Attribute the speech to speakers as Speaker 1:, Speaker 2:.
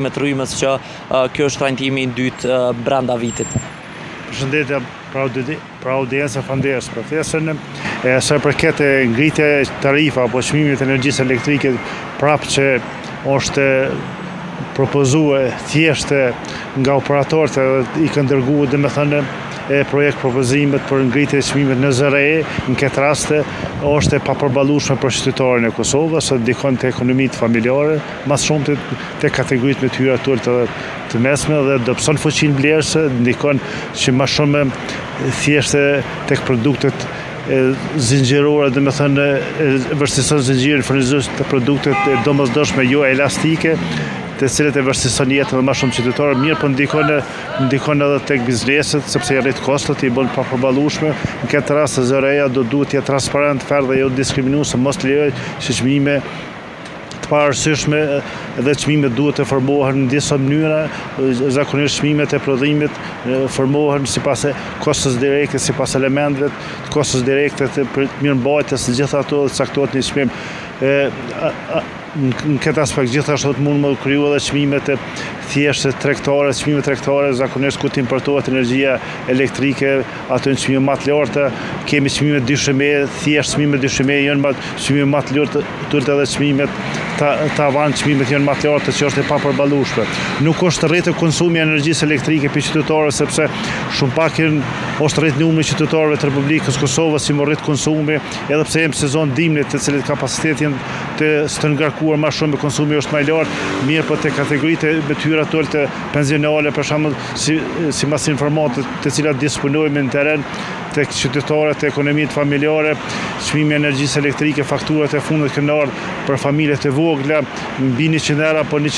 Speaker 1: me të rrymës që kjo është trajtimi i dytë brenda vitit.
Speaker 2: Përshëndetje pra audiencë falenderoj për ftesën. Sa i përket ngritjes tarifa apo çmimit të energjisë elektrike, prapë që është propozuar thjesht nga operatorët i kanë dërguar domethënë projekt propozimet për ngritje të çmimit në ZRE, në këtë rast është e papërballueshme për qytetarin e Kosovës, ndikon te ekonomitë familjare, më shumë te kategoritë me tyra të mesme dhe do pson fuqinë blerëse, ndikon që më shumë thjesht tek produktet zinxhirore, domethënë vërtetëson zinxhirin furnizues të produktet domosdoshme jo elastike, të cilët e vështirëson jetën dhe më shumë qytetarë, mirë po ndikon edhe tek bizneset, sepse i rrit kostot, i bën papërballueshme. Në këtë rast ZRE-ja duhet të jetë transparent, fair dhe jo diskriminuese, mos lejoj që çmime të paarsyeshme dhe çmimet duhet të formohen në disa mënyra, zakonisht çmimet e prodhimit formohen sipas kostos direkte, sipas elementeve të kostos direkte të mirëmbajtjes, të gjitha ato caktohet në çmim. Në këtë aspekt gjithashtu mund të kriju edhe çmimet thjesht tregtare, çmimet tregtare zakonisht ku të importohet energjia elektrike, ato në çmime më të larta, kemi çmime dyshime, thjesht çmime dyshime janë çmime më të larta, turtë edhe çmimet tavan, çmimet janë më të larta që është e papërballueshme. Nuk është rritë konsumi i energjisë elektrike për qytetarët, sepse shumë pak është rritë numri i qytetarëve të Republikës Kosovës si më rrit konsumi, edhe pse jemi sezon dimrit, të cilët kapaciteti të ngarkuar më shumë, konsumi është më i lartë, mirë po te kategoritë me tyra të pensionale, për shembull, sipas informatë të cilat disponojmë në teren tek qytetarët e ekonomitë familjare, çmimi i energjisë elektrike, fakturat e fundit kanë ardhur për familjet e vogla mbi 100 euro apo